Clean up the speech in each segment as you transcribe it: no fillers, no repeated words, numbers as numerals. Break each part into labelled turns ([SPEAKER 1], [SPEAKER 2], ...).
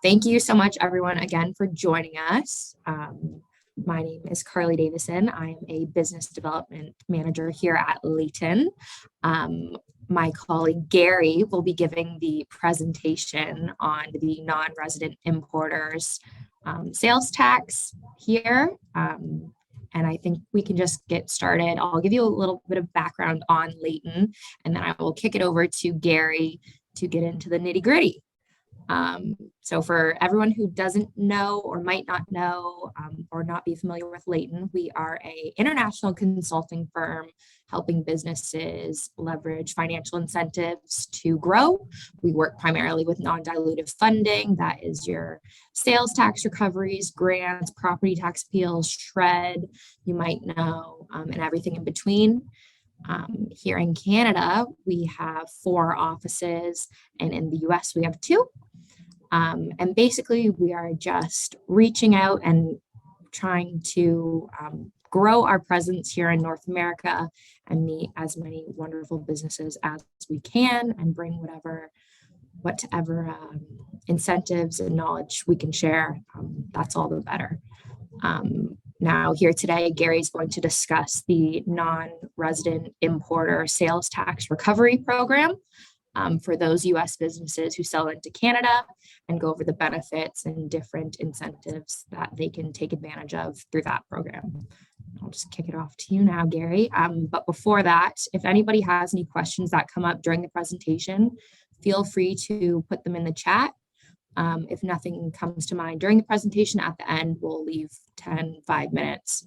[SPEAKER 1] Thank you so much, everyone, again for joining us. My name is Carly Davison. I am a business development manager here at Layton. My colleague Gary will be giving the presentation on the non-resident importers sales tax here. And I think we can just get started. I'll give you a little bit of background on Layton, and then I will kick it over to Gary to get into the nitty-gritty. So for everyone who doesn't know or might not know or not be familiar with Layton, we are an international consulting firm helping businesses leverage financial incentives to grow. We work primarily with non-dilutive funding. That is your sales tax recoveries, grants, property tax appeals, shred, you might know, and everything in between. Here in Canada, we have 4 offices, and in the US, we have 2. And basically, we are just reaching out and trying to grow our presence here in North America and meet as many wonderful businesses as we can and bring whatever incentives and knowledge we can share. That's all the better. Now, here today, Gary is going to discuss the non-resident importer sales tax recovery program for those U.S. businesses who sell into Canada, and go over the benefits and different incentives that they can take advantage of through that program. I'll just kick it off to you now, Gary. But before that, if anybody has any questions that come up during the presentation, feel free to put them in the chat. If nothing comes to mind during the presentation, at the end, we'll leave 5 minutes.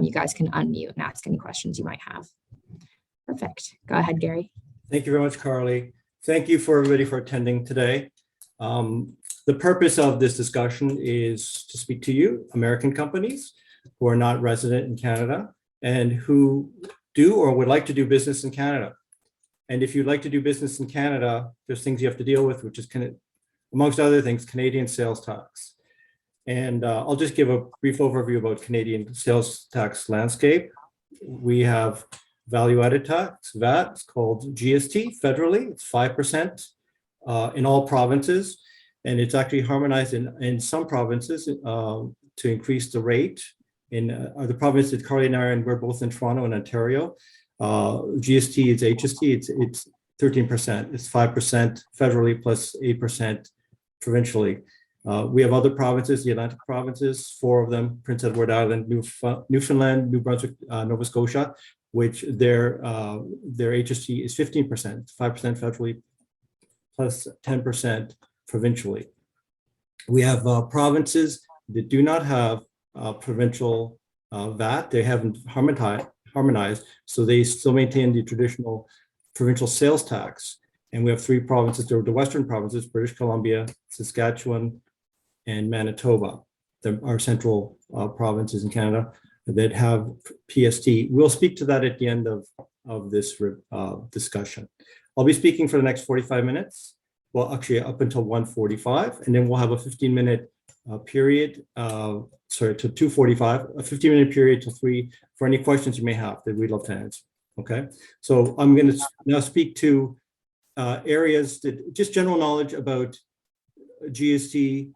[SPEAKER 1] You guys can unmute and ask any questions you might have. Perfect. Go ahead, Gary.
[SPEAKER 2] Thank you very much, Carly. Thank you for everybody for attending today. The purpose of this discussion is to speak to you, American companies who are not resident in Canada and who do or would like to do business in Canada. And if you'd like to do business in Canada, there's things you have to deal with, which is, amongst other things, Canadian sales tax. And I'll just give a brief overview about Canadian sales tax landscape. We have value-added tax, VAT, it's called GST federally. It's 5% in all provinces, and it's actually harmonized in some provinces to increase the rate. In the province that Carly and I are in, we're both in Toronto and Ontario. GST is HST, it's 13%. It's 5% federally plus 8% provincially. We have other provinces, the Atlantic provinces, 4 of them, Prince Edward Island, Newfoundland, New Brunswick, Nova Scotia, which their HST is 15%, 5% federally plus 10% provincially. We have provinces that do not have provincial VAT. They haven't harmonized, so they still maintain the traditional provincial sales tax. And we have 3 provinces, the western provinces, British Columbia, Saskatchewan, and Manitoba, our central provinces in Canada that have PST. We'll speak to that at the end of this discussion. I'll be speaking for the next 45 minutes. Well, actually up until 1:45, and then we'll have a 15-minute period, to 2:45, a 15-minute period to 3 for any questions you may have that we'd love to answer. Okay, so I'm going to now speak to areas that just general knowledge about GST,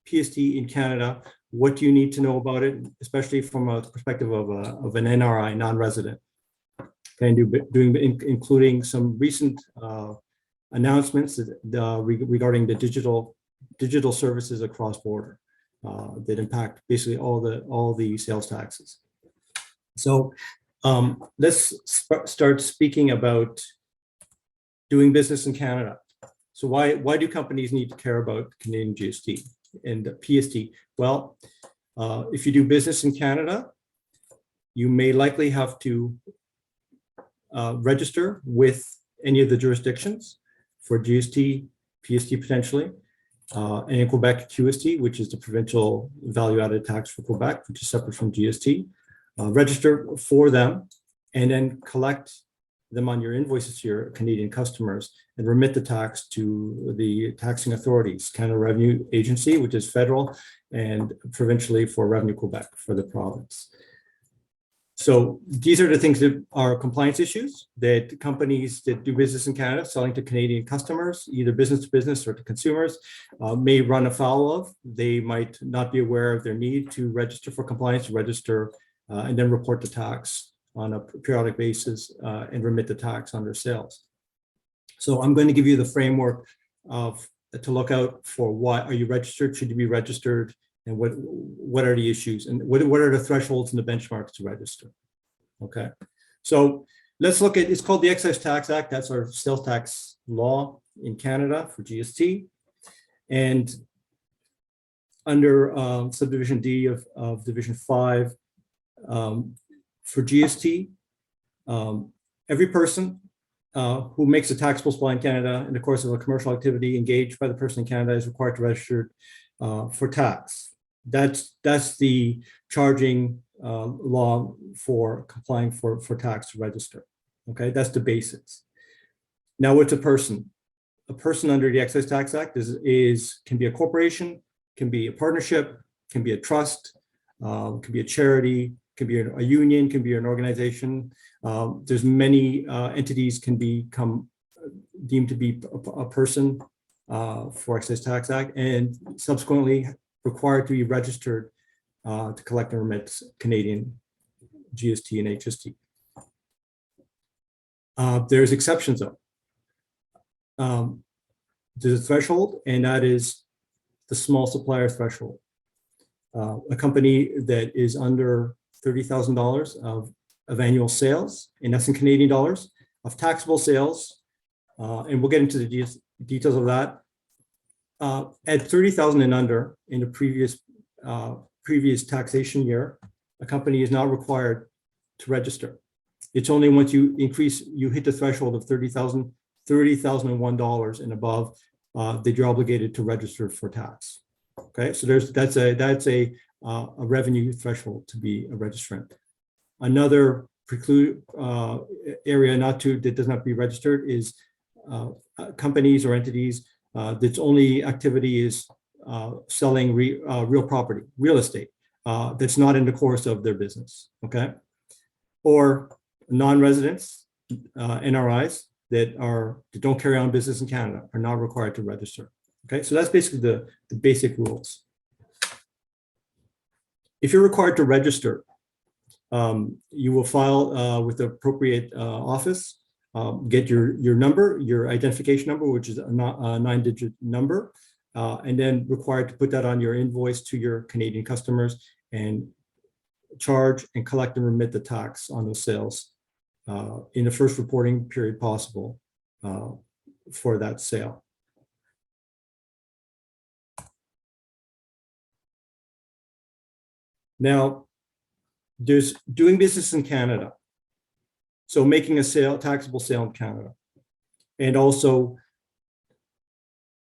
[SPEAKER 2] PST in Canada. What do you need to know about it, especially from a perspective of an NRI, non-resident? Including some recent announcements regarding the digital services across border that impact basically all the sales taxes. So let's start speaking about doing business in Canada. So why do companies need to care about Canadian GST and PST? Well, if you do business in Canada, you may likely have to register with any of the jurisdictions for GST, PST potentially, and in Quebec, QST, which is the provincial value-added tax for Quebec, which is separate from GST. Register for them and then collect them on your invoices to your Canadian customers and remit the tax to the taxing authorities, Canada Revenue Agency, which is federal, and provincially for Revenue Quebec for the province. So these are the things that are compliance issues that companies that do business in Canada selling to Canadian customers, either business to business or to consumers, may run afoul of. They might not be aware of their need to register for compliance, register, and then report the tax on a periodic basis and remit the tax on their sales. So I'm going to give you the framework of to look out for why are you registered, should you be registered, and what are the issues and what are the thresholds and the benchmarks to register. Okay, so let's look at, it's called the Excise Tax Act. That's our sales tax law in Canada for GST. And under subdivision D of division 5, for GST, every person who makes a taxable supply in Canada in the course of a commercial activity engaged by the person in Canada is required to register for tax. That's the charging law for complying for tax to register. Okay, that's the basics. Now, what's a person? A person under the Excise Tax Act can be a corporation, can be a partnership, can be a trust, can be a charity, can be a union, can be an organization. There's many entities can become deemed to be a person for Excise Tax Act, and subsequently required to be registered to collect and remit Canadian GST and HST. There's exceptions though. There's a threshold, and that is the small supplier threshold. A company that is under $30,000 of annual sales, and that's in Canadian dollars, of taxable sales, and we'll get into the details of that. At 30,000 and under in the previous taxation year, a company is not required to register. It's only once you hit the threshold of $30,001 and above that you're obligated to register for tax. Okay, so that's a revenue threshold to be a registrant. Another area that does not be registered is companies or entities that's only activity is selling real property, real estate, that's not in the course of their business, okay? Or non-residents, NRI'S, that don't carry on business in Canada are not required to register, okay? So that's basically the basic rules. If you're required to register, you will file with the appropriate office, get your number, your identification number, which is a 9-digit number, and then required to put that on your invoice to your Canadian customers and charge and collect and remit the tax on those sales in the first reporting period possible for that sale. Now, there's doing business in Canada. So making a taxable sale in Canada, and also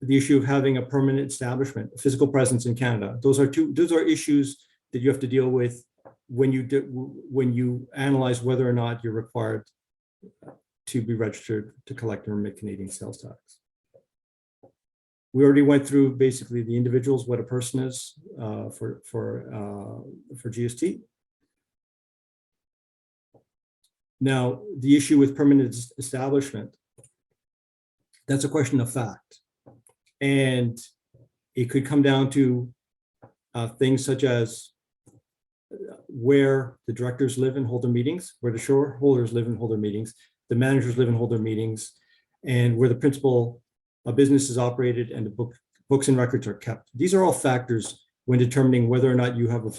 [SPEAKER 2] the issue of having a permanent establishment, a physical presence in Canada. Those are issues that you have to deal with when you analyze whether or not you're required to be registered to collect and remit Canadian sales tax. We already went through basically the individuals, what a person is for GST. Now, the issue with permanent establishment, that's a question of fact. And it could come down to things such as where the directors live and hold their meetings, where the shareholders live and hold their meetings, the managers live and hold their meetings, and where the principal business is operated and the books and records are kept. These are all factors when determining whether or not you have a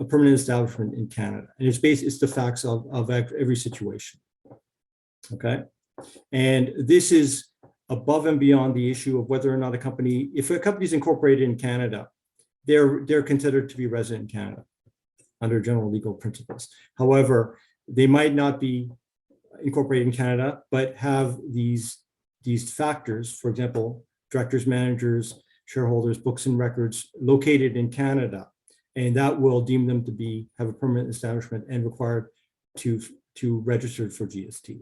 [SPEAKER 2] permanent establishment in Canada. And it's the facts of every situation, okay? And this is above and beyond the issue of whether or not if a company is incorporated in Canada, they're considered to be resident in Canada under general legal principles. However, they might not be incorporated in Canada, but have these factors, for example, directors, managers, shareholders, books and records located in Canada, and that will deem them to have a permanent establishment and required to register for GST.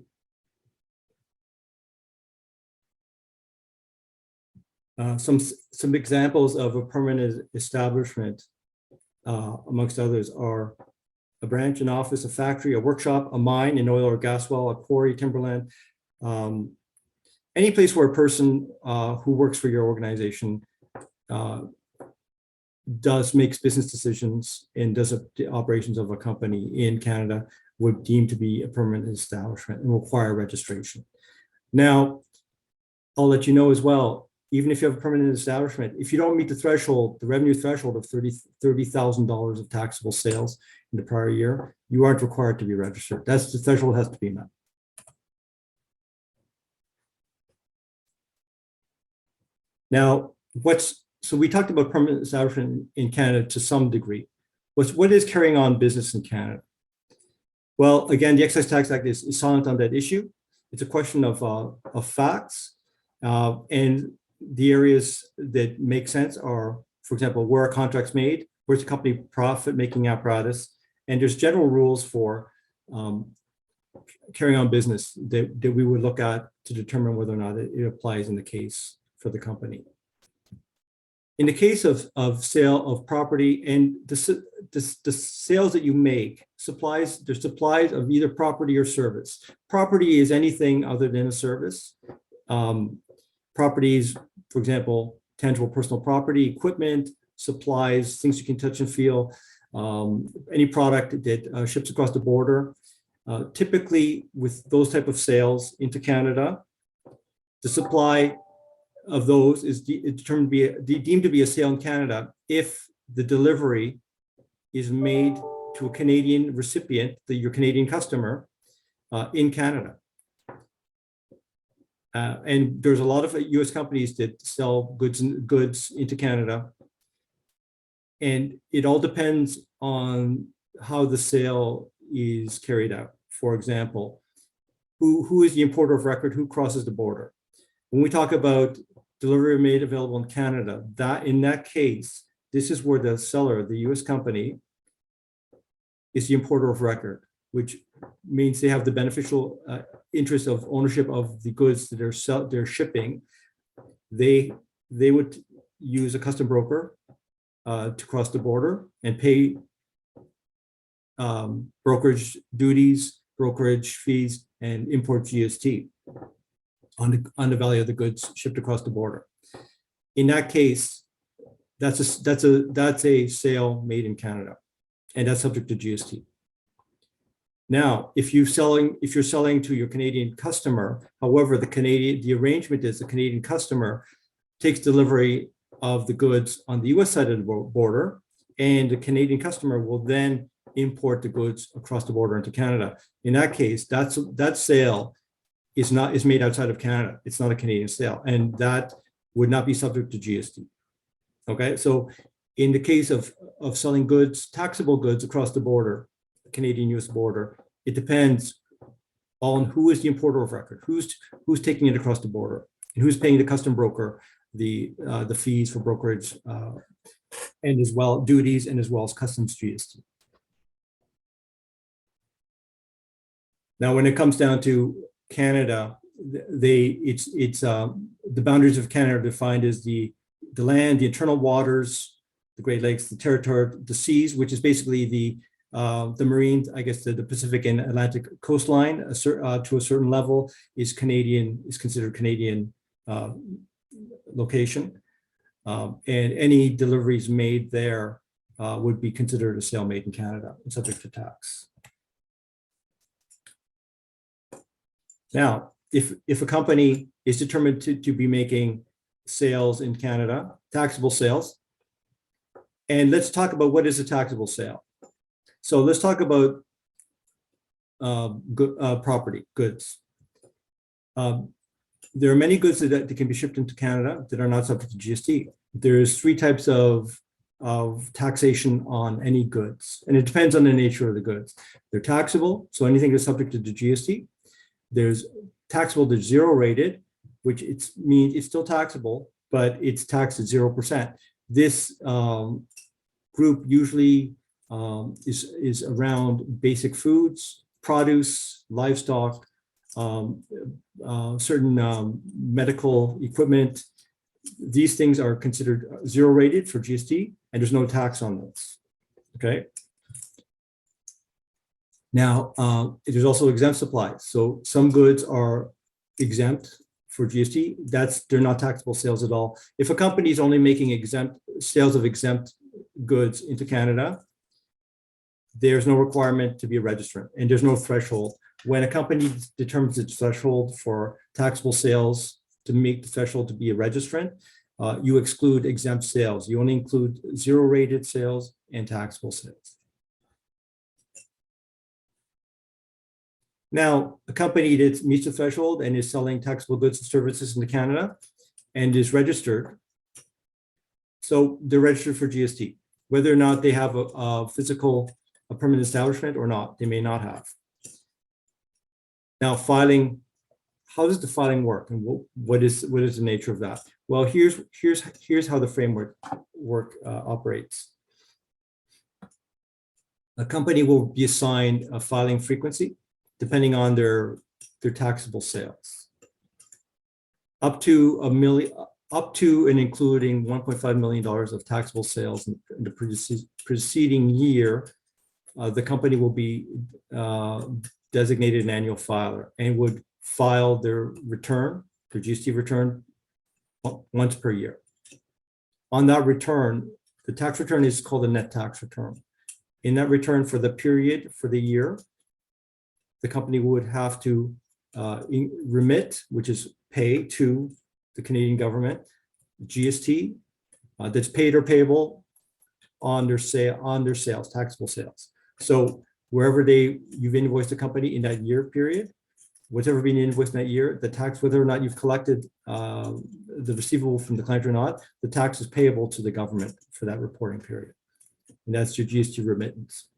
[SPEAKER 2] Some examples of a permanent establishment, amongst others, are a branch, an office, a factory, a workshop, a mine, an oil or gas well, a quarry, timberland, any place where a person who works for your organization makes business decisions and does the operations of a company in Canada would deem to be a permanent establishment and require registration. Now, I'll let you know as well, even if you have a permanent establishment, if you don't meet the threshold, the revenue threshold of $30,000 of taxable sales in the prior year, you aren't required to be registered. That's the threshold has to be met. Now, so we talked about permanent establishment in Canada to some degree. What is carrying on business in Canada? Well, again, the Excise Tax Act is silent on that issue. It's a question of facts, and the areas that make sense are, for example, where are contracts made, where's the company profit-making apparatus, and there's general rules for carrying on business that we would look at to determine whether or not it applies in the case for the company. In the case of sale of property and the sales that you make, there's supplies of either property or service. Property is anything other than a service. Properties, for example, tangible personal property, equipment, supplies, things you can touch and feel, any product that ships across the border. Typically, with those type of sales into Canada, the supply of those is determined to be deemed to be a sale in Canada if the delivery is made to a Canadian recipient, your Canadian customer, in Canada. And there's a lot of US companies that sell goods into Canada. And it all depends on how the sale is carried out. For example, who is the importer of record, who crosses the border? When we talk about delivery made available in Canada, in that case, this is where the seller, the US company, is the importer of record, which means they have the beneficial interest of ownership of the goods that they're shipping. They would use a custom broker to cross the border and pay brokerage duties, brokerage fees, and import GST on the value of the goods shipped across the border. In that case, that's a sale made in Canada, and that's subject to GST. Now, if you're selling to your Canadian customer, however, the arrangement is the Canadian customer takes delivery of the goods on the US side of the border, and the Canadian customer will then import the goods across the border into Canada. In that case, that sale is made outside of Canada. It's not a Canadian sale, and that would not be subject to GST. Okay, so in the case of selling goods, taxable goods across the border, Canadian-US border, it depends on who is the importer of record, who's taking it across the border, and who's paying the custom broker the fees for brokerage, and as well duties, and as well as customs GST. Now, when it comes down to Canada, the boundaries of Canada are defined as the land, the internal waters, the Great Lakes, the territory, the seas, which is basically the marine, I guess the Pacific and Atlantic coastline to a certain level is considered Canadian location. And any deliveries made there would be considered a sale made in Canada and subject to tax. Now, if a company is determined to be making sales in Canada, taxable sales, and let's talk about what is a taxable sale. So let's talk about property, goods. There are many goods that can be shipped into Canada that are not subject to GST. There's three types of taxation on any goods, and it depends on the nature of the goods. They're taxable, so anything that's subject to the GST. There's taxable to zero rated, which means it's still taxable, but it's taxed at 0%. This group usually is around basic foods, produce, livestock, certain medical equipment. These things are considered zero rated for GST, and there's no tax on those. Okay. Now, there's also exempt supplies. So some goods are exempt for GST. They're not taxable sales at all. If a company is only making exempt sales of exempt goods into Canada, there's no requirement to be a registrant, and there's no threshold. When a company determines its threshold for taxable sales to make the threshold to be a registrant, you exclude exempt sales. You only include zero-rated sales and taxable sales. Now, a company that meets the threshold and is selling taxable goods and services into Canada and is registered, so they're registered for GST. Whether or not they have a permanent establishment or not, they may not have. Now, filing, how does the filing work, and what is the nature of that? Well, here's how the framework operates. A company will be assigned a filing frequency depending on their taxable sales, up to and including $1.5 million of taxable sales in the preceding year. The company will be designated an annual filer and would file their GST return once per year. On that return, the tax return is called a net tax return. In that return for the period, for the year, the company would have to remit, which is pay to the Canadian government, GST that's paid or payable on their sales, taxable sales. So wherever you've invoiced the company in that year period, whatever being invoiced in that year, the tax, whether or not you've collected the receivable from the client or not, the tax is payable to the government for that reporting period. And that's your GST remittance.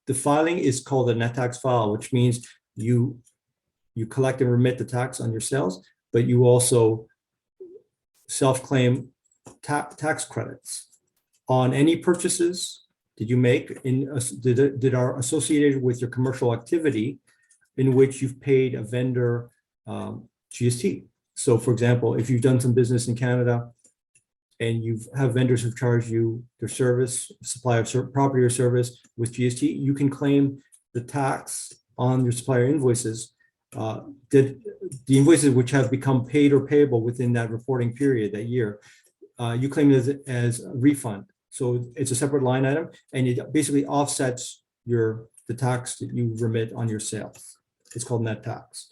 [SPEAKER 2] The filing is called a net tax file, which means you collect and remit the tax on your sales, but you also self-claim tax credits on any purchases that you make that are associated with your commercial activity in which you've paid a vendor GST. So for example, if you've done some business in Canada and you have vendors who've charged you their service, supply of property or service with GST, you can claim the tax on your supplier invoices, the invoices which have become paid or payable within that reporting period, that year, you claim it as a refund. So it's a separate line item, and it basically offsets the tax that you remit on your sales. It's called net tax.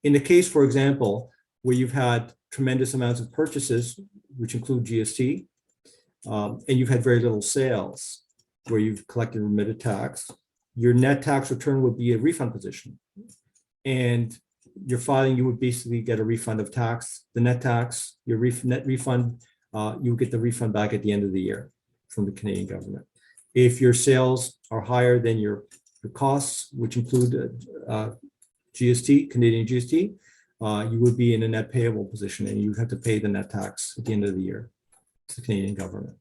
[SPEAKER 2] In the case, for example, where you've had tremendous amounts of purchases, which include GST, and you've had very little sales, where you've collected and remitted tax, your net tax return would be a refund position. And your filing, you would basically get a refund of tax, the net tax, your net refund, you get the refund back at the end of the year from the Canadian government. If your sales are higher than your costs, which include GST, Canadian GST, you would be in a net payable position, and you have to pay the net tax at the end of the year to the Canadian government.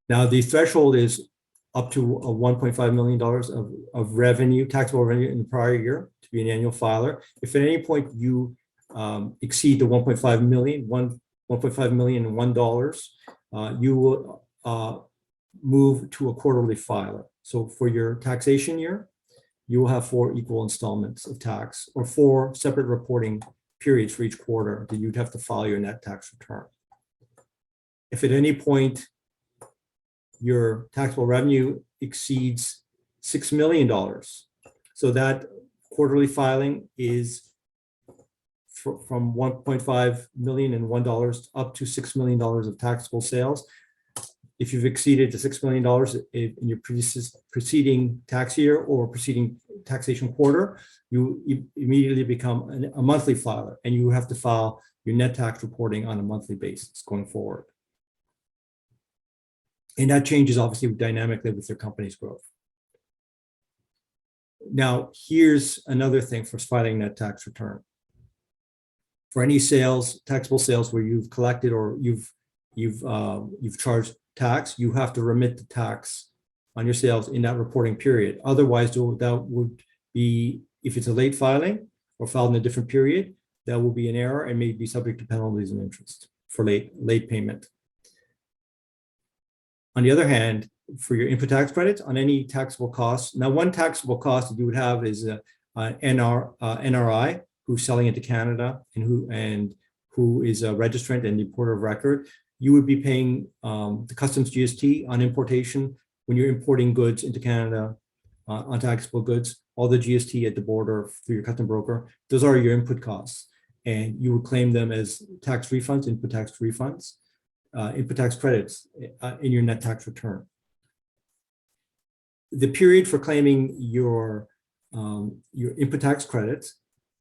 [SPEAKER 2] Now, the threshold is up to $1.5 million of revenue, taxable revenue in the prior year to be an annual filer. If at any point you exceed the $1.5 million and $1, you will move to a quarterly filer. So for your taxation year, you will have 4 equal installments of tax, or 4 separate reporting periods for each quarter that you'd have to file your net tax return. If at any point your taxable revenue exceeds $6 million, so that quarterly filing is from $1.5 million and $1 up to $6 million of taxable sales. If you've exceeded the $6 million in your preceding tax year or preceding taxation quarter, you immediately become a monthly filer, and you have to file your net tax reporting on a monthly basis going forward. And that changes obviously dynamically with your company's growth. Now, here's another thing for filing net tax return. For any sales, taxable sales where you've collected or you've charged tax, you have to remit the tax on your sales in that reporting period. Otherwise, that would be, if it's a late filing or filed in a different period, that will be an error and may be subject to penalties and interest for late payment. On the other hand, for your input tax credits on any taxable costs. Now, one taxable cost that you would have is NRI, who's selling into Canada and who is a registrant and importer of record. You would be paying the customs GST on importation when you're importing goods into Canada on taxable goods, all the GST at the border through your custom broker. Those are your input costs, and you would claim them as tax refunds, input tax refunds, input tax credits in your net tax return. The period for claiming your input tax credits,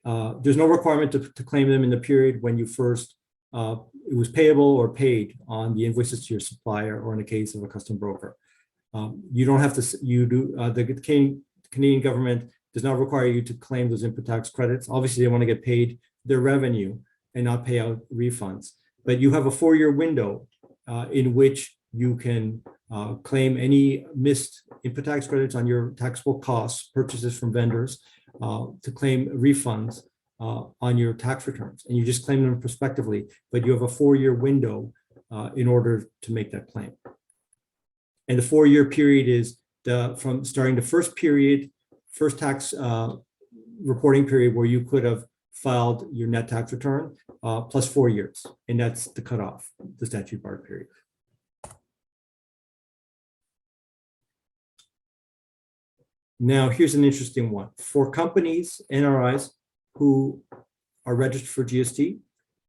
[SPEAKER 2] there's no requirement to claim them in the period when you first it was payable or paid on the invoices to your supplier, or in the case of a custom broker. You don't have to. The Canadian government does not require you to claim those input tax credits. Obviously, they want to get paid their revenue and not pay out refunds. But you have a 4-year window in which you can claim any missed input tax credits on your taxable costs, purchases from vendors, to claim refunds on your tax returns. And you just claim them prospectively, but you have a 4-year window in order to make that claim. And the 4-year period is from starting the first tax reporting period where you could have filed your net tax return plus 4 years. And that's the cutoff, the statute bar period. Now, here's an interesting one. For companies, NRI'S, who are registered for GST,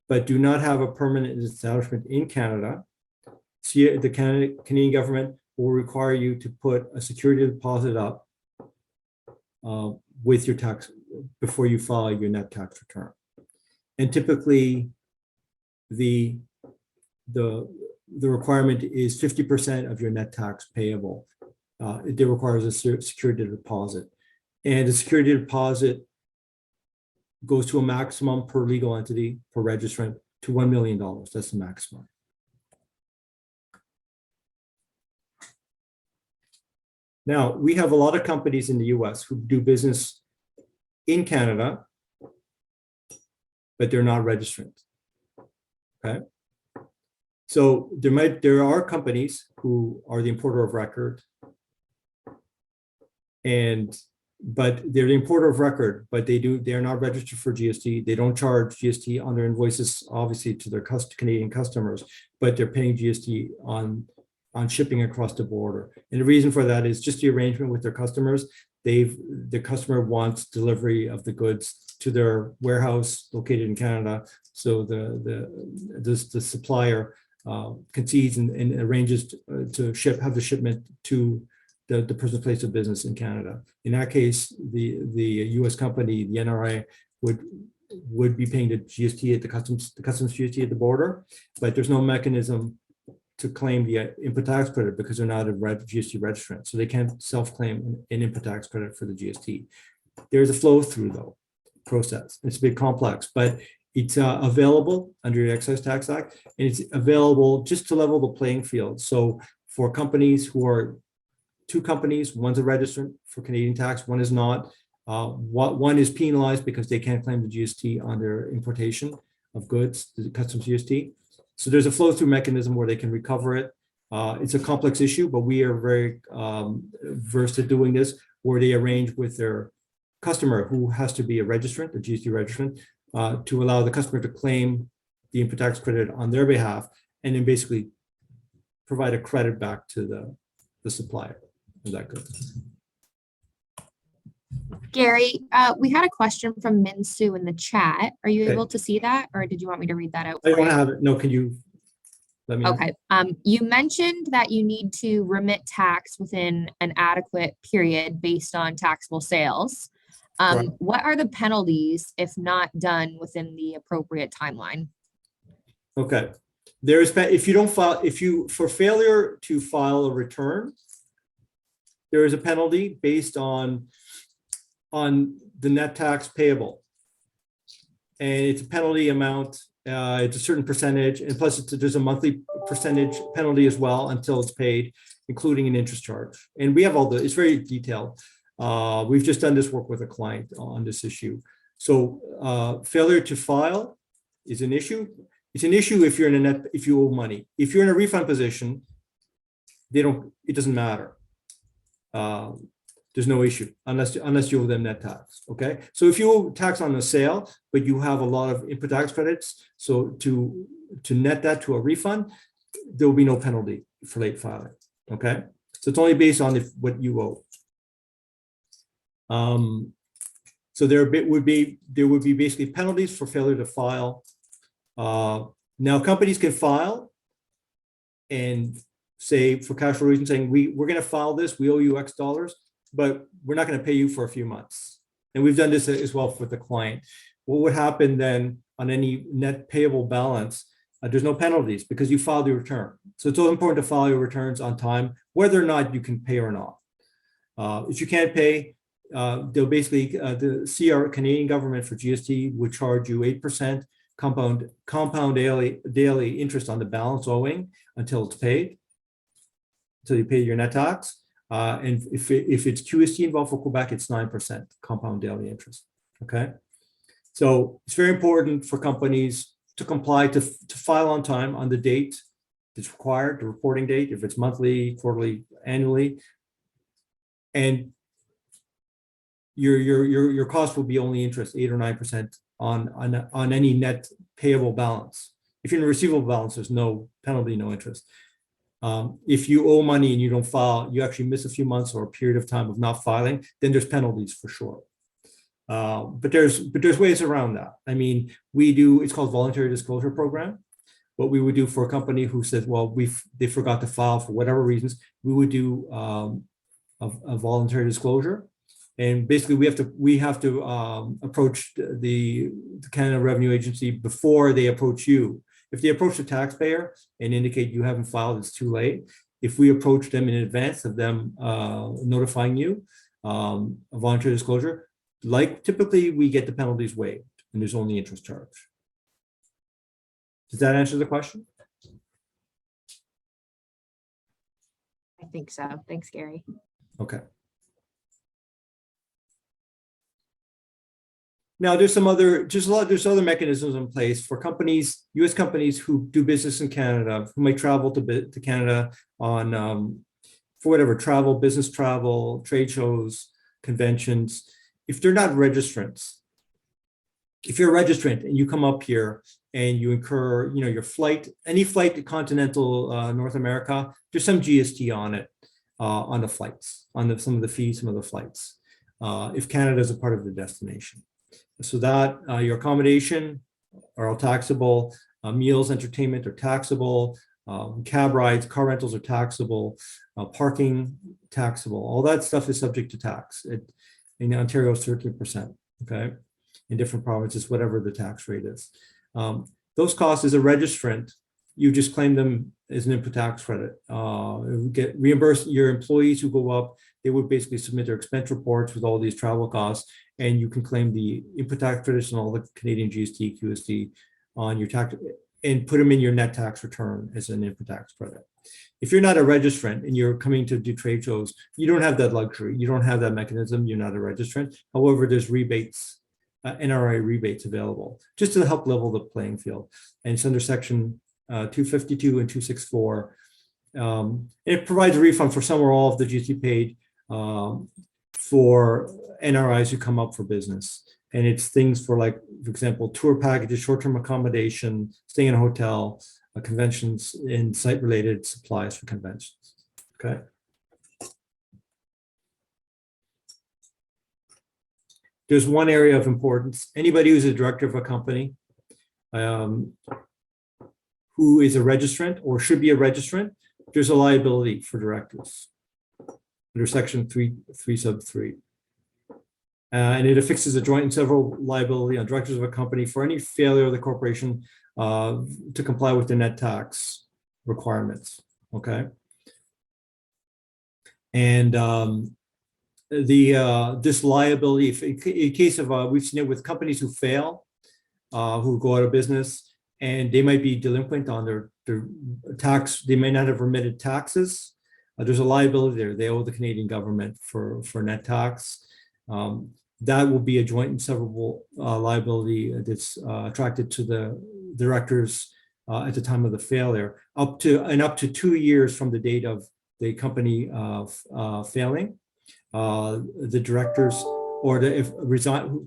[SPEAKER 2] but do not have a permanent establishment in Canada, the Canadian government will require you to put a security deposit up with your tax before you file your net tax return. And typically, the requirement is 50% of your net tax payable. It requires a security deposit, and the security deposit goes to a maximum per legal entity, per registrant, to $1 million. That's the maximum. Now, we have a lot of companies in the US who do business in Canada, but they're not registered. Okay. So there are companies who are the importer of record, but they're the importer of record, but they're not registered for GST. They don't charge GST on their invoices, obviously, to their Canadian customers, but they're paying GST on shipping across the border. And the reason for that is just the arrangement with their customers. The customer wants delivery of the goods to their warehouse located in Canada. So the supplier concedes and arranges to have the shipment to the person's place of business in Canada. In that case, the U.S. company, the NRI, would be paying the GST at the customs GST at the border, but there's no mechanism to claim the input tax credit because they're not a GST registrant, so they can't self-claim an input tax credit for the GST. There's a flow-through though process. It's a bit complex, but it's available under the Excise Tax Act, and it's available just to level the playing field. So for companies who are two companies, one's a registrant for Canadian tax, one is not. One is penalized because they can't claim the GST on their importation of goods, the customs GST. So there's a flow-through mechanism where they can recover it. It's a complex issue, but we are very versed at doing this, where they arrange with their customer, who has to be a registrant, a GST registrant, to allow the customer to claim the input tax credit on their behalf, and then basically provide a credit back to the supplier. Is that good?
[SPEAKER 1] Gary, we had a question from Minsu in the chat. Are you able to see that, or did you want me to read that out?
[SPEAKER 2] I don't have it. No, can you let me know?
[SPEAKER 1] Okay. You mentioned that you need to remit tax within an adequate period based on taxable sales.
[SPEAKER 2] Right.
[SPEAKER 1] What are the penalties if not done within the appropriate timeline?
[SPEAKER 2] Okay. There is, if you don't file, for failure to file a return, there is a penalty based on the net tax payable. And it's a penalty amount, it's a certain percentage, and plus there's a monthly percentage penalty as well until it's paid, including an interest charge. And we have it's very detailed. We've just done this work with a client on this issue. So failure to file is an issue. It's an issue if you're if you owe money. If you're in a refund position, it doesn't matter. There's no issue unless you owe them net tax. Okay, so if you owe tax on the sale, but you have a lot of input tax credits, so to net that to a refund, there will be no penalty for late filing. Okay, so it's only based on what you owe. So there would be basically penalties for failure to file. Now companies can file and say, for cash flow reasons, saying we're going to file this, we owe you X dollars, but we're not going to pay you for a few months. And we've done this as well for the client. What would happen then on any net payable balance? There's no penalties because you filed your return. So it's all important to file your returns on time, whether or not you can pay or not. If you can't pay, they'll basically, the Canadian government for GST would charge you 8% compound daily interest on the balance owing until it's paid, until you pay your net tax. And if it's QST involved for Quebec, it's 9% compound daily interest. Okay, so it's very important for companies to comply, to file on time on the date that's required, the reporting date, if it's monthly, quarterly, annually, and your cost will be only interest 8 or 9% on any net payable balance. If you're in a receivable balance, there's no penalty, no interest. If you owe money and you don't file, you actually miss a few months or a period of time of not filing, then there's penalties for sure. But there's ways around that. I mean, it's called voluntary disclosure program. What we would do for a company who says, well, they forgot to file for whatever reasons, we would do a voluntary disclosure. And basically we have to approach the Canada Revenue Agency before they approach you. If they approach the taxpayer and indicate you haven't filed, it's too late. If we approach them in advance of them notifying you, a voluntary disclosure, like typically we get the penalties waived and there's only interest charge. Does that answer the question?
[SPEAKER 1] I think so. Thanks, Gary.
[SPEAKER 2] Okay. Now there's other mechanisms in place for companies, U.S. companies who do business in Canada, who might travel to Canada on for whatever travel, business travel, trade shows, conventions. If they're not registrants, if you're a registrant and you come up here and you incur, your flight, any flight to continental North America, there's some GST on it, on the flights, on some of the fees, some of the flights, if Canada is a part of the destination. So that your accommodation are all taxable, meals, entertainment are taxable, cab rides, car rentals are taxable, parking taxable. All that stuff is subject to tax. In Ontario, it's 13%. Okay, in different provinces, whatever the tax rate is. Those costs as a registrant, you just claim them as an input tax credit. Get reimbursed. Your employees who go up, they would basically submit their expense reports with all these travel costs, and you can claim the input tax credits and all the Canadian GST, QST on your tax and put them in your net tax return as an input tax credit. If you're not a registrant and you're coming to do trade shows, you don't have that luxury. You don't have that mechanism. You're not a registrant. However, there's rebates, NRI rebates available just to help level the playing field. And it's under section 252 and 264. It provides a refund for some or all of the GST paid for NRIs who come up for business. And it's things for, like, for example, tour packages, short-term accommodation, staying in a hotel, conventions, and site-related supplies for conventions. Okay. There's one area of importance. Anybody who's a director of a company who is a registrant or should be a registrant, there's a liability for directors under section 3 sub 3. And it affixes a joint and several liability on directors of a company for any failure of the corporation to comply with the net tax requirements. Okay. And this liability, in case of we've seen it with companies who fail, who go out of business, and they might be delinquent on their tax. They may not have remitted taxes. There's a liability there. They owe the Canadian government for net tax. That will be a joint and severable liability that's attracted to the directors at the time of the failure, up to 2 years from the date of the company failing, the directors or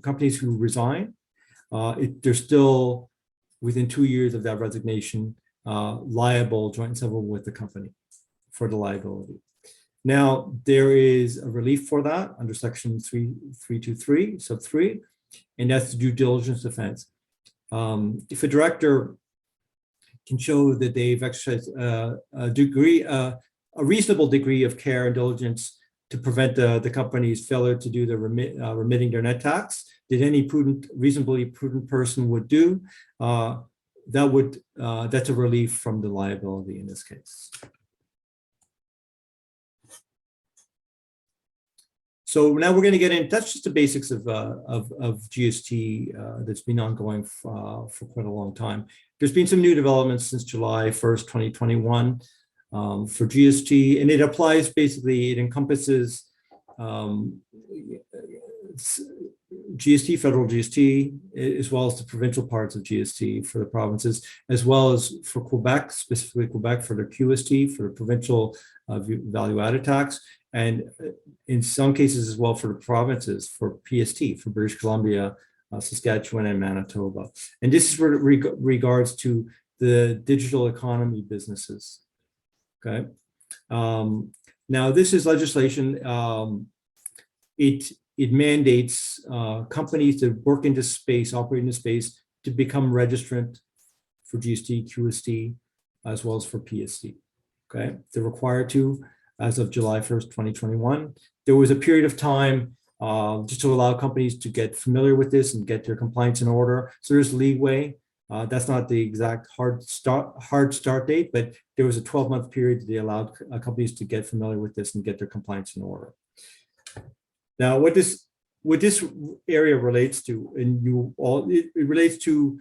[SPEAKER 2] companies who resign, they're still within 2 years of that resignation liable joint and several with the company for the liability. Now, there is a relief for that under section 323, sub 3, and that's the due diligence defense. If a director can show that they've exercised a reasonable degree of care and diligence to prevent the company's failure to do the remitting their net tax, that any reasonably prudent person would do, that's a relief from the liability in this case. So now we're going to get in. That's just the basics of GST that's been ongoing for quite a long time. There's been some new developments since July 1st, 2021 for GST, and it applies basically, it encompasses GST, federal GST, as well as the provincial parts of GST for the provinces, as well as for Quebec, specifically Quebec for their QST, for the provincial value added tax, and in some cases as well for the provinces, for PST, for British Columbia, Saskatchewan, and Manitoba. And this is regards to the digital economy businesses. Okay. Now, this is legislation. It mandates companies that work in this space, operate in this space, to become registrant for GST, QST, as well as for PST. Okay, they're required to as of July 1st, 2021. There was a period of time just to allow companies to get familiar with this and get their compliance in order. So there's leeway. That's not the exact hard start date, but there was a 12-month period that they allowed companies to get familiar with this and get their compliance in order. Now, what this area relates to, and it relates to,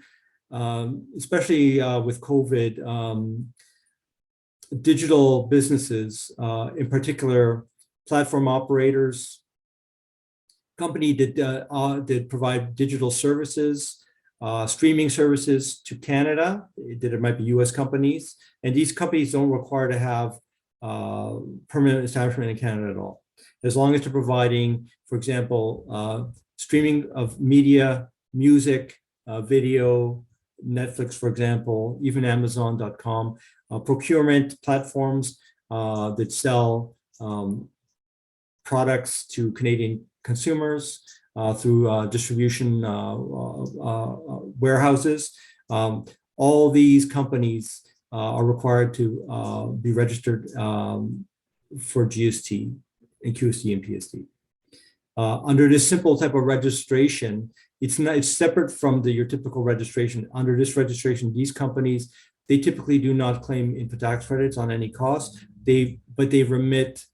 [SPEAKER 2] especially with COVID, digital businesses, in particular, platform operators, company that provide digital services, streaming services to Canada, that it might be US companies, and these companies don't require to have permanent establishment in Canada at all. As long as they're providing, for example, streaming of media, music, video, Netflix, for example, even Amazon.com, procurement platforms that sell products to Canadian consumers through distribution warehouses. All these companies are required to be registered for GST and QST and PST. Under this simple type of registration, it's separate from your typical registration. Under this registration, these companies, they typically do not claim input tax credits on any cost. But they remit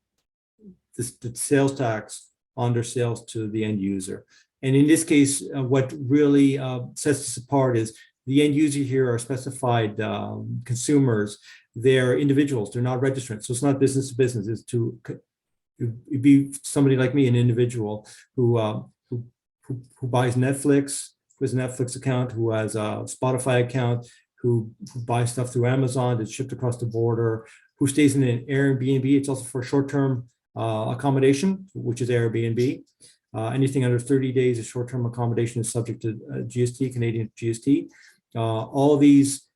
[SPEAKER 2] the sales tax on their sales to the end user. And in this case, what really sets this apart is the end user here are specified consumers. They're individuals. They're not registrants. So it's not business to business. It'd be somebody like me, an individual who buys Netflix, who has a Netflix account, who has a Spotify account, who buys stuff through Amazon that's shipped across the border, who stays in an Airbnb. It's also for short-term accommodation, which is Airbnb. Anything under 30 days of short-term accommodation is subject to GST, Canadian GST. All these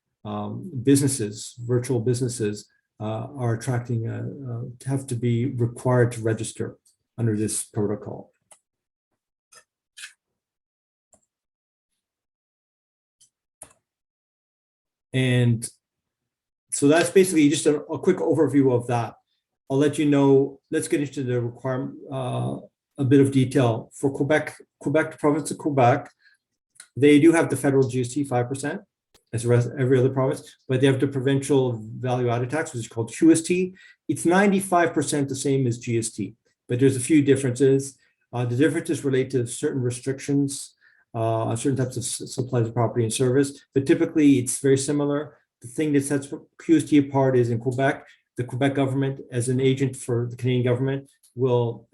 [SPEAKER 2] businesses, virtual businesses, are have to be required to register under this protocol. And so that's basically just a quick overview of that. I'll let you know, let's get into the requirement, a bit of detail. For Quebec, the province of Quebec, they do have the federal GST 5%, as the rest every other province, but they have the provincial value added tax, which is called QST. It's 95% the same as GST, but there's a few differences. The differences relate to certain restrictions on certain types of supplies of property and service, but typically it's very similar. The thing that sets QST apart is in Quebec, the Quebec government, as an agent for the Canadian government, will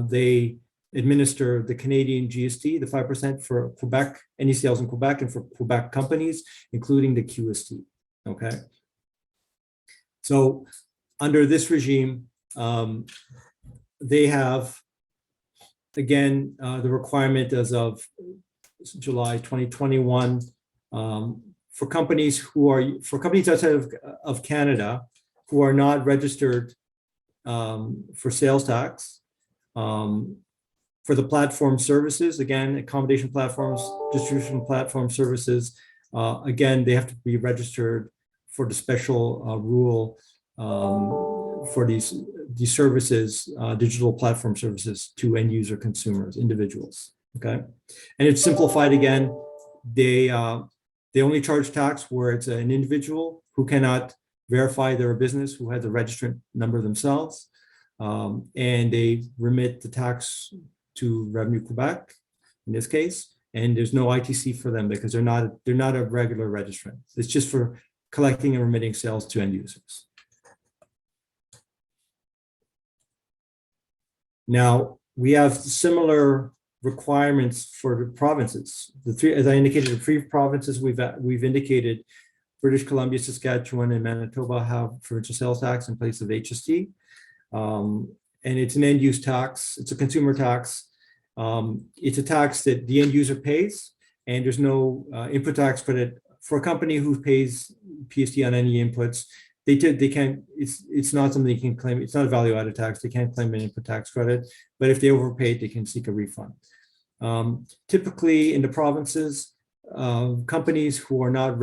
[SPEAKER 2] they administer the Canadian GST, the 5% for Quebec, any sales in Quebec, and for Quebec companies, including the QST. Okay. So under this regime, they have, again, the requirement as of July 2021, for companies outside of Canada who are not registered for sales tax, for the platform services, again, accommodation platforms, distribution platform services, again, they have to be registered for the special rule for these services, digital platform services to end user consumers, individuals. Okay, and it's simplified again. They only charge tax where it's an individual who cannot verify they're a business, who has a registrant number themselves, and they remit the tax to Revenue Quebec in this case, and there's no ITC for them because they're not a regular registrant. It's just for collecting and remitting sales to end users. Now we have similar requirements for the provinces. The three, as I indicated, the three provinces we've indicated, British Columbia, Saskatchewan, and Manitoba have provincial sales tax in place of HST. And it's an end use tax. It's a consumer tax. It's a tax that the end user pays, and there's no input tax credit for a company who pays PST on any inputs. They can't. It's not something they can claim. It's not a value added tax. They can't claim an input tax credit. But if they overpaid, they can seek a refund. Typically, in the provinces, companies who are not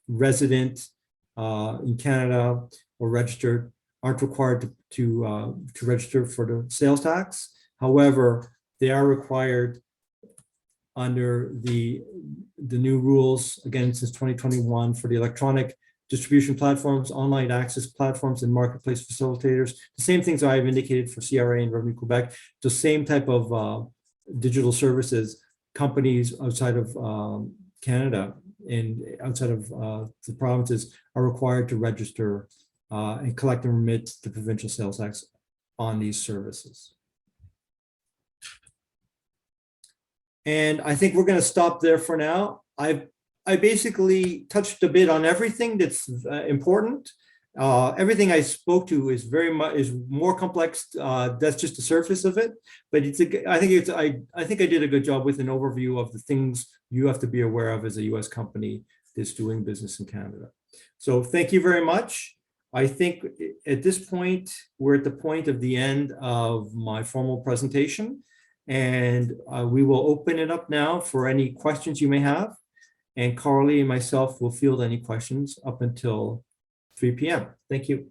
[SPEAKER 2] resident in Canada or registered aren't required to register for the sales tax. However, they are required under the new rules, again, since 2021, for the electronic distribution platforms, online access platforms, and marketplace facilitators. The same things I've indicated for CRA and Revenue Quebec, the same type of digital services, companies outside of Canada and outside of the provinces are required to register and collect and remit the provincial sales tax on these services. And I think we're going to stop there for now. I basically touched a bit on everything that's important. Everything I spoke to is more complex. That's just the surface of it. But I think I did a good job with an overview of the things you have to be aware of as a U.S. company that's doing business in Canada. So thank you very much. I think at this point, we're at the point of the end of my formal presentation, and we will open it up now for any questions you may have. And Carly and myself will field any questions up until 3 p.m. Thank you.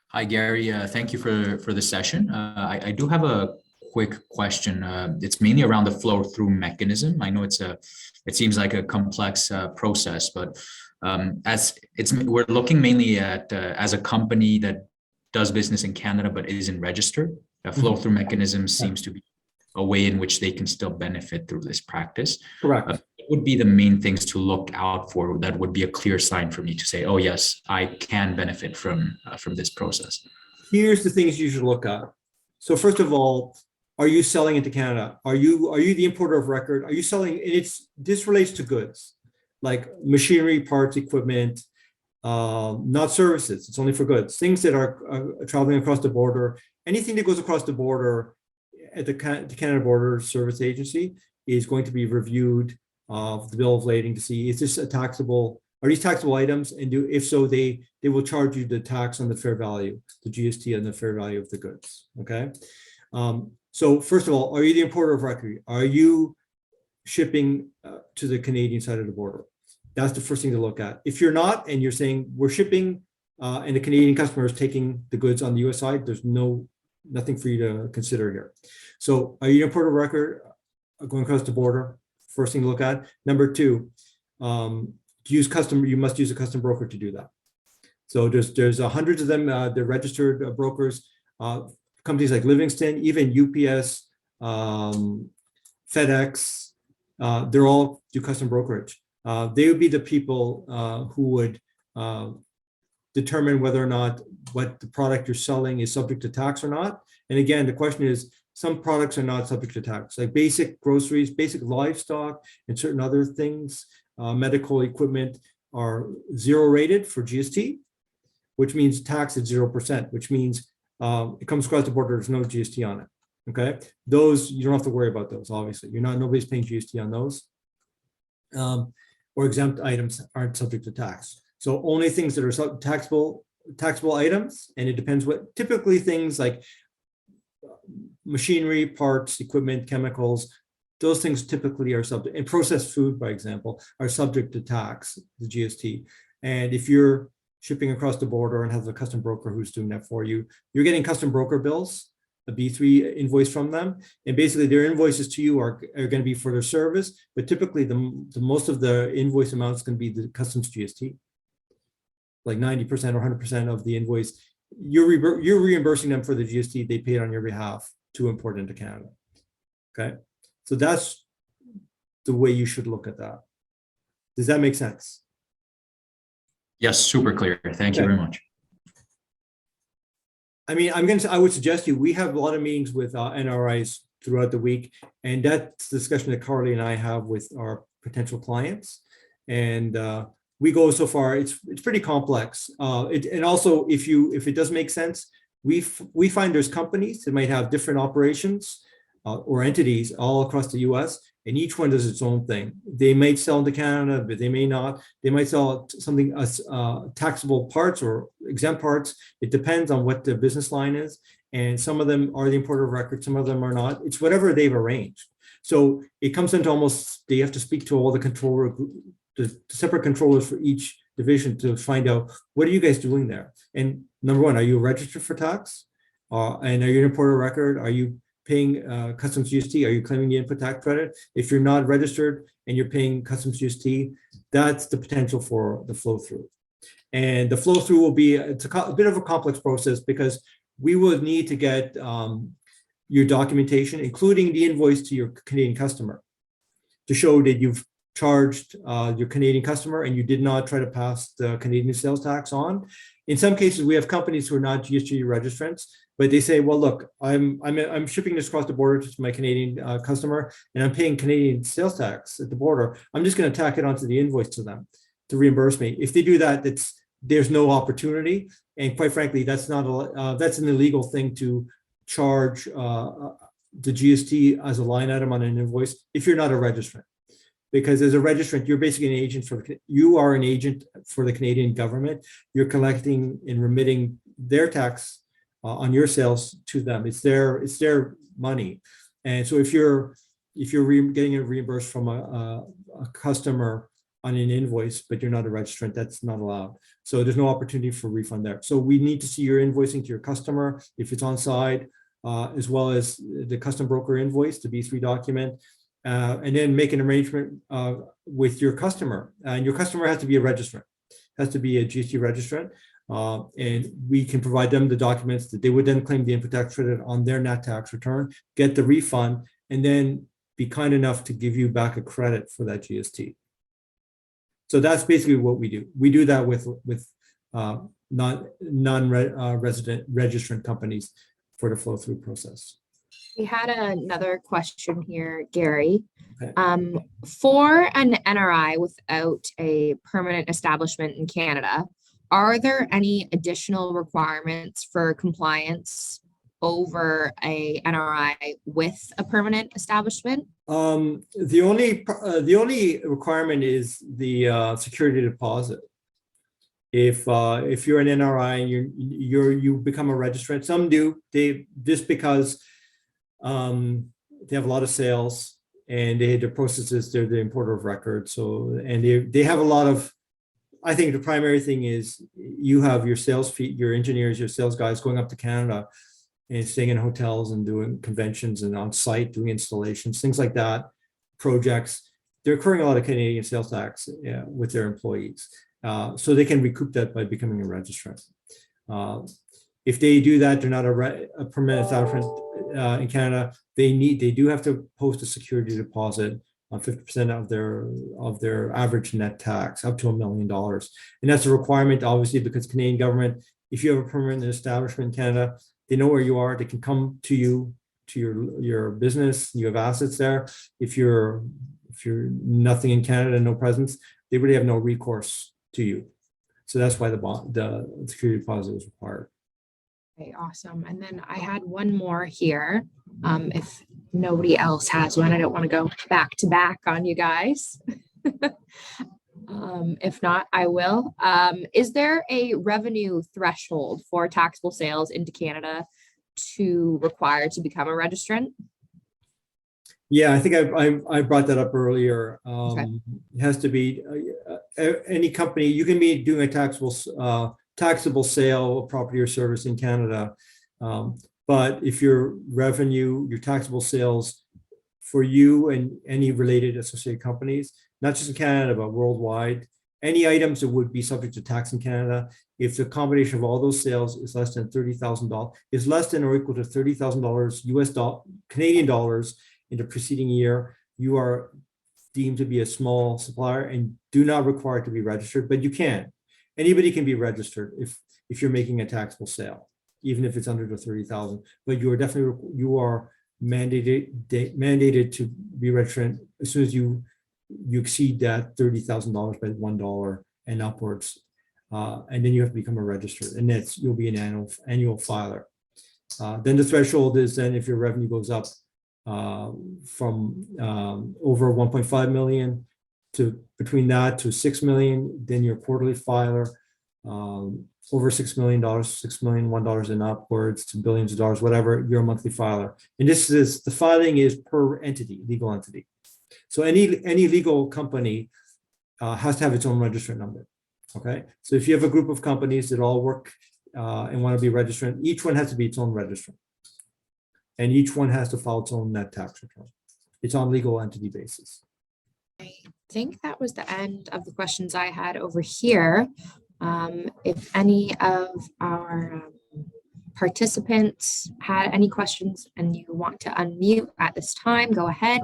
[SPEAKER 3] Hi, Gary. Thank you for the session. I do have a quick question. It's mainly around the flow through mechanism. I know it seems like a complex process, but we're looking mainly at as a company that does business in Canada but isn't registered. A flow through mechanism seems to be a way in which they can still benefit through this practice.
[SPEAKER 2] Correct.
[SPEAKER 3] What would be the main things to look out for that would be a clear sign for me to say, oh yes, I can benefit from this process?
[SPEAKER 2] Here's the things you should look at. So first of all, are you selling into Canada? Are you the importer of record? Are you selling? This relates to goods like machinery, parts, equipment, not services. It's only for goods. Things that are traveling across the border. Anything that goes across the border at the Canada Border Service Agency is going to be reviewed of the bill of lading to see, is this a taxable? Are these taxable items? And if so, they will charge you the tax on the fair value, the GST on the fair value of the goods. Okay. So first of all, are you the importer of record? Are you shipping to the Canadian side of the border? That's the first thing to look at. If you're not, and you're saying we're shipping and the Canadian customer is taking the goods on the US side, there's nothing for you to consider here. So are you an importer of record going across the border? First thing to look at. Number two, you must use a custom broker to do that. So there's hundreds of them. They're registered brokers. Companies like Livingston, even UPS, FedEx, they're all do custom brokerage. They would be the people who would determine whether or not what the product you're selling is subject to tax or not. And again, the question is, some products are not subject to tax, like basic groceries, basic livestock, and certain other things, medical equipment are 0 rated for GST, which means tax at 0%, which means it comes across the border, there's no GST on it. Okay, those you don't have to worry about those. Obviously, nobody's paying GST on those. Or exempt items aren't subject to tax. So only things that are taxable items, and it depends what. Typically, things like machinery, parts, equipment, chemicals, those things typically are subject. And processed food, by example, are subject to tax, the GST. And if you're shipping across the border and have a custom broker who's doing that for you, you're getting custom broker bills, a B3 invoice from them, and basically their invoices to you are going to be for their service, but typically the most of the invoice amount is going to be the customs GST, like 90% or 100% of the invoice. You're reimbursing them for the GST they paid on your behalf to import into Canada. Okay, so that's the way you should look at that. Does that make sense?
[SPEAKER 3] Yes, super clear. Thank you very much.
[SPEAKER 2] I mean, I would suggest we have a lot of meetings with NRI'S throughout the week, and that's the discussion that Carly and I have with our potential clients. And we go so far, it's pretty complex. And also, if it does make sense, we find there's companies that might have different operations or entities all across the US, and each one does its own thing. They may sell into Canada, but they may not. They might sell something as taxable parts or exempt parts. It depends on what the business line is. And some of them are the importer of record, some of them are not. It's whatever they've arranged. So it comes into almost, they have to speak to all the separate controllers for each division to find out, what are you guys doing there? And number one, are you registered for tax? And are you an importer of record? Are you paying customs GST? Are you claiming the input tax credit? If you're not registered and you're paying customs GST, that's the potential for the flow through. And the flow through will be, it's a bit of a complex process, because we will need to get your documentation, including the invoice to your Canadian customer, to show that you've charged your Canadian customer and you did not try to pass the Canadian sales tax on. In some cases, we have companies who are not GST registrants, but they say, well, look, I'm shipping this across the border to my Canadian customer, and I'm paying Canadian sales tax at the border. I'm just going to tack it onto the invoice to them to reimburse me. If they do that, there's no opportunity, and quite frankly, that's an illegal thing to charge the GST as a line item on an invoice if you're not a registrant. Because as a registrant, you're basically an agent you are an agent for the Canadian government. You're collecting and remitting their tax on your sales to them. It's their money. And so if you're getting it reimbursed from a customer on an invoice, but you're not a registrant, that's not allowed. So there's no opportunity for refund there. So we need to see your invoicing to your customer if it's on site, as well as the custom broker invoice, the B3 document. And then make an arrangement with your customer. And your customer has to be a registrant, has to be a GST registrant. And we can provide them the documents that they would then claim the input tax credit on their net tax return, get the refund, and then be kind enough to give you back a credit for that GST. So that's basically what we do. We do that with non-resident registrant companies for the flow through process.
[SPEAKER 1] We had another question here, Gary.
[SPEAKER 2] Okay.
[SPEAKER 1] For an NRI without a permanent establishment in Canada, are there any additional requirements for compliance over a NRI with a permanent establishment?
[SPEAKER 2] The only requirement is the security deposit. If you're an NRI and you become a registrant, some do, just because they have a lot of sales and their processes, they're the importer of record. So, and they have a lot of, I think the primary thing is you have your sales feet, your engineers, your sales guys going up to Canada and staying in hotels and doing conventions and on site doing installations, things like that, projects. They're incurring a lot of Canadian sales tax with their employees. So they can recoup that by becoming a registrant. If they do that, they're not a permanent establishment in Canada. They do have to post a security deposit on 50% of their average net tax, up to $1 million, and that's a requirement, obviously, because Canadian government. If you have a permanent establishment in Canada, They know where you are. They can come to you, to your business. You have assets there. If you're nothing in Canada, no presence, they really have no recourse to you. So that's why the security deposit is required.
[SPEAKER 1] Okay, awesome. And then I had one more here. If nobody else has one, I don't want to go back to back on you guys. If not, I will. Is there a revenue threshold for taxable sales into Canada to require to become a registrant?
[SPEAKER 2] Yeah, I think I brought that up earlier.
[SPEAKER 1] Okay.
[SPEAKER 2] It has to be any company. You can be doing a taxable sale of property or service in Canada, but if your revenue, your taxable sales for you and any related associated companies, not just in Canada but worldwide, any items that would be subject to tax in Canada, if the combination of all those sales is less than $30,000, is less than or equal to $30,000 Canadian dollars in the preceding year, you are deemed to be a small supplier and do not require to be registered, but you can. Anybody can be registered if you're making a taxable sale, even if it's under the 30,000. But you are mandated to be registered as soon as you exceed that $30,000 by $1 and upwards, and then you have to become a registered, and you'll be an annual filer. Then the threshold is then if your revenue goes up from over 1.5 million to between that to 6 million, then your quarterly filer. Over $6 million, $6 million, $1 and upwards to billions of dollars, whatever, you're a monthly filer. And the filing is per entity, legal entity. So any legal company has to have its own registrant number. Okay, so if you have a group of companies that all work and want to be registrant, each one has to be its own registrant, and each one has to file its own net tax return. It's on legal entity basis.
[SPEAKER 1] I think that was the end of the questions I had over here. If any of our participants had any questions and you want to unmute at this time, go ahead.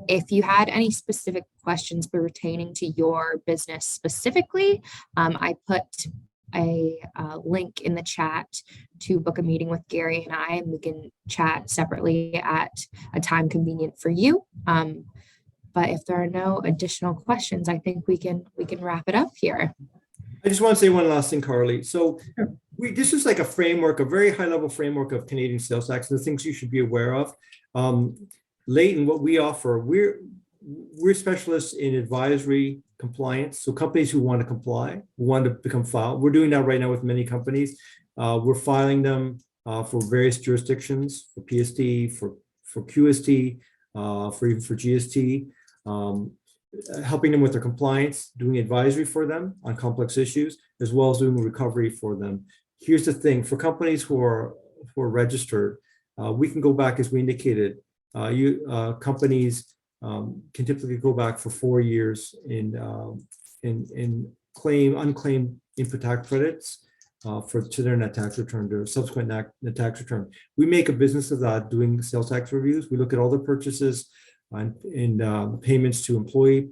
[SPEAKER 1] If you had any specific questions pertaining to your business specifically, I put a link in the chat to book a meeting with Gary and I, and we can chat separately at a time convenient for you. But if there are no additional questions, I think we can wrap it up here.
[SPEAKER 2] I just want to say one last thing, Carly. So this is like a framework, a very high level framework of Canadian sales tax, the things you should be aware of. Leighton, what we offer, we're specialists in advisory compliance. So companies who want to comply, who want to become filed. We're doing that right now with many companies. We're filing them for various jurisdictions, for PST, for QST, even for GST. Helping them with their compliance, doing advisory for them on complex issues, as well as doing recovery for them. Here's the thing, for companies who are registered, we can go back, as we indicated, companies can typically go back for 4 years in unclaimed input tax credits to their net tax return, their subsequent net tax return. We make a business of that, doing sales tax reviews. We look at all the purchases and payments to employee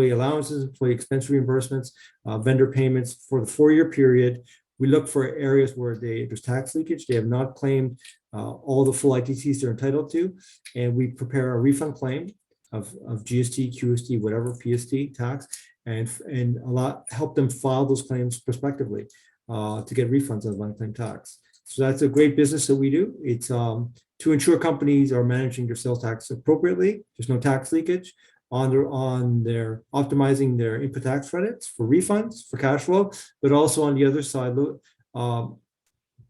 [SPEAKER 2] allowances, employee expense reimbursements, vendor payments for the 4-year period. We look for areas where there's tax leakage. They have not claimed all the full ITCs they're entitled to, and we prepare a refund claim of GST, QST, whatever PST tax, and help them file those claims prospectively to get refunds of unclaimed tax. So that's a great business that we do. It's to ensure companies are managing their sales tax appropriately. There's no tax leakage on their optimizing their input tax credits for refunds, for cash flow, but also on the other side,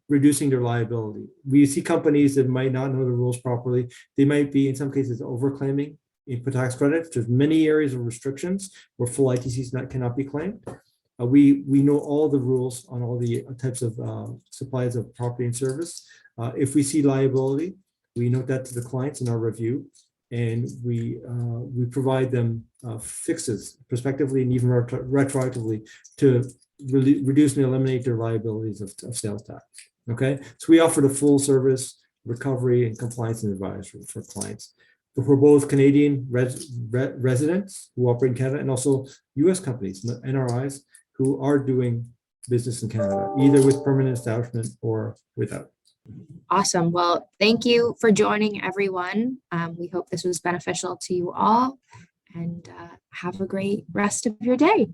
[SPEAKER 2] reducing their liability. We see companies that might not know the rules properly. They might be, in some cases, overclaiming input tax credits. There's many areas of restrictions where full ITCs cannot be claimed. We know all the rules on all the types of supplies of property and service. If we see liability, we note that to the clients in our review, and we provide them fixes prospectively and even retroactively to reduce and eliminate their liabilities of sales tax. Okay, so we offer the full service recovery and compliance and advisory for clients who are both Canadian residents who operate in Canada and also U.S. companies, NRI'S, who are doing business in Canada, either with permanent establishment or without.
[SPEAKER 1] Awesome. Well, thank you for joining, everyone. We hope this was beneficial to you all, and have a great rest of your day.